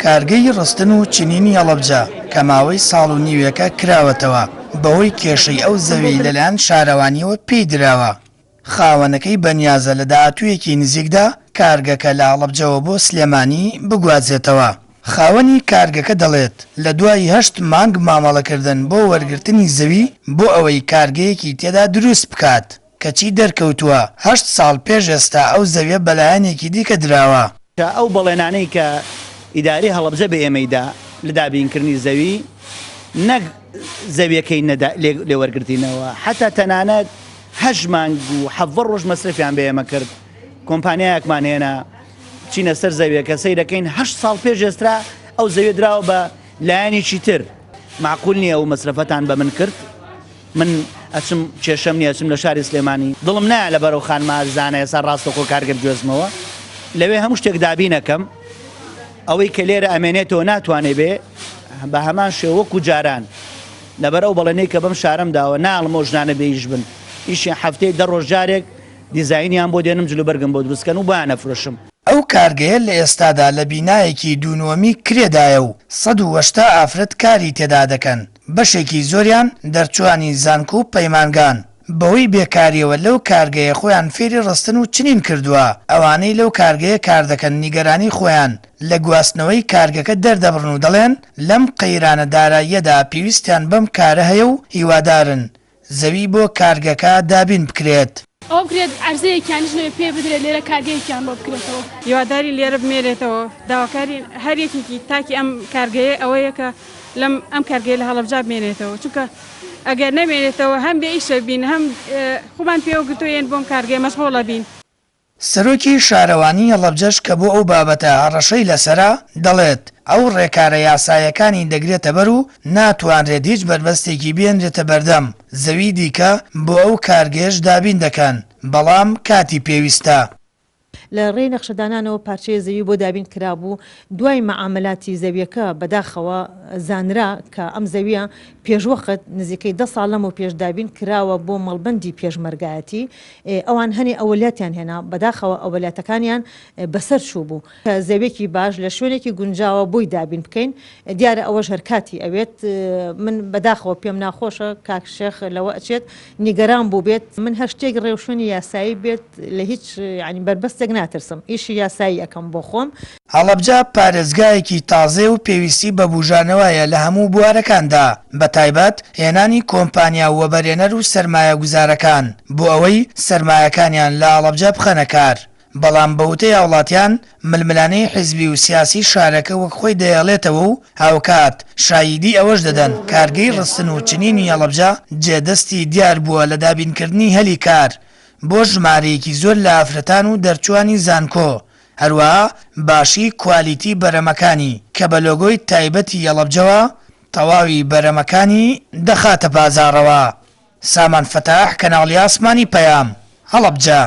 کارگەی ڕستن و چینینی هەڵەبجە کە ماوەی ساڵ و نیوێکە کراوەتەوە بەهۆی کێشەی ئەو زەوی لەلایەن شارەوانیەوە پێی دراوە. خاوەنەکەی بەنیازە لە داهاتوویەکی نزیکدا کارگەکە لە هەڵەبجەوە بۆ سلێمانی بگوازێتەوە. خاوەنی کارگەکە دەڵێت لە دوای 8 مانگ مامەڵەکردن بۆ وەرگرتنی زەوی بۆ ئەوەی کارگەیەکی تێدا دروست بکات کەچی دەرکەوتووە 8 ساڵ پێش ئێستا ئەو زەویە بەلایەنێکی دیکە دراوە. ئەو بەڵێنانەی کە ئیداری هەڵەبجە بە ئێمەیدا لە دابینکردنی زەوی نەک زەویەکەی لێوەرگرتینەوە حتا تەنانەت 8 مانگ و 7 ڕۆژ مەسرفیان بە ئێمە کرد. کۆمپانیایەکمان هێنا چینە سەر زەویەکە سەی دەکەین 8 ساڵ پێش ئێستا ئەو زەویە دراوە بە لایەنێکی تر. معقول نییە ئەو مەسرفەتان بە من کرد. من ئەچم کێشەم نییە ئەچم لە شاری سلێمانی دڵم نایە لە بەرەو خانمار زانە ئێستا ڕاستەخۆ کارگەر گوێزمەوە لەوێ هەموو شتێک دابینەکەم ئەوەی کە لێرە ئەمێنێتەوە ناتوانێ بێ بە هەمان شێوە وەکو جاران لەبەر ئەو بەڵێنەی کە بەم شارەم داوە ناڵمەوە ژنانە بێیش بن ئیشی هەفتەی 10 ڕۆژ جارێک دیزاینیان بۆ دێنم جلوبەرگم بۆ دروستکەن و بۆیان ئەفرۆشم. ئەو کارگەیە لە ئێستادا لە بینایەکی دوونوەمی کرێدایە و 180 ئافرەت کاری تێدا دەکەن. بەشێکی زۆریان دەرچوانی زانکۆ و پەیمانگان. بەوەی بێکاریەوە لەو کارگەیە خۆیان فێری ڕستن و چنین کردووە ئەوانەی لەو کارگەیە کار دەکەن نیگەرانی خۆیان لە گواستنەوەی کارگەکە دەردەبڕن و دەڵێن لەم قەیرانە داراییەدا پێویستیان بەم کارە هەیە و هیوادارن زەوی بۆ کارگەکە دابین بکرێت. ئەو بکرێت عەرزەیەکیانیش لەوێ پێ بدرێت لێرە کارگەیەکیان بۆ بکرێتەوە. هیواداری لێرە بمێرێتەوە داواکاری هەر یەکێکی تاکی ئەم کارگەیە ئەوەیە کە لەم ئەم کارگەیە لە هەڵەبجە بمێنێتەوە چونکە ئەگەر نەمێنێتەوە هەم بێ ئیشە بین هەم خوبان پێوەگرتوێن بۆم کارگەی مەشغوڵە بین. سەرۆکی شارەوانی هەڵەبجەش کە بۆ ئەو بابەتە هەڕەشەی لەسەرا دەڵێت ئەو ڕێکارە یاسایەکانی دەگرێتە بەر و ناتوانرێت هیچ بربەستێکی بێنرێتە بەردەم زەوی دیکە بۆ ئەو کارگەیەش دابین دەکەن بەڵام کاتی پێویستە. لە ڕێی نەخشەدانانەوە پارچەیە زەوی بۆ دابین کرابوو دوای مەعاملاتی زەویەکە بەداخەوە زانرا کە ئەم زەویە پێشوەخت نزیکەی 10 ساڵ لەمەوە پێش دابین کراوە بۆ مەڵبەندی پێشمەرگایەتی ئەوان هەنێ ئەولیاتیان هێنا بەداخەوە ئەولیاتەکانیان بەسەر چوو بوو کە زەویەکی باش لە شوێنێکی گونجاوە بۆی دابین بکەین دیارە ئەوەش هەرکاتی ئەوێت من بەداخەوە پێم ناخۆشە کاکشێخ لەوە ئەچێت نیگەران بوو بێت من هەر شتێک ڕێوشێنی یاسایی بێت لە هیچ ینی بربەستێک ناترسم ئیشی یاسایی ئەەکەم بۆ خۆم. هەڵەبجە پارێزگایەکی تازێ و پێویستی بە بوژانەوەیە لە هەموو بوارەکاندا بە تایبەت هێنانی کۆمپانیا وەبەرێنەر و سەرمایە گوزارەکان بۆ ئەوەی سەرمایەکانیان لە هەڵەبجە بخەنە کار. بەڵام بەوتەی هاوڵاتیان ململانەی حیزبی و سیاسی شارەکە وەک خۆی دەیەڵێتەوە و هاوکات شایدی ئەوەش دەدەن کارگەی ڕستن و چنینی هەڵەبجە جێدەستی دیار بووە لە دابینکردنی هەلی کار بۆ ژمارەیەکی زۆر لە ئافرەتان و دەرچوانی زانکۆ هەروەها باشی کوالیتی بەرەمەکانی کە بە لۆگۆی تایبەتی هەڵەبجەوە تەواوی بەرەمەکانی دەخاتە بازاڕەوە. سامان فەتاح کەناڵی ئاسمانی پەیام هەڵەبجە.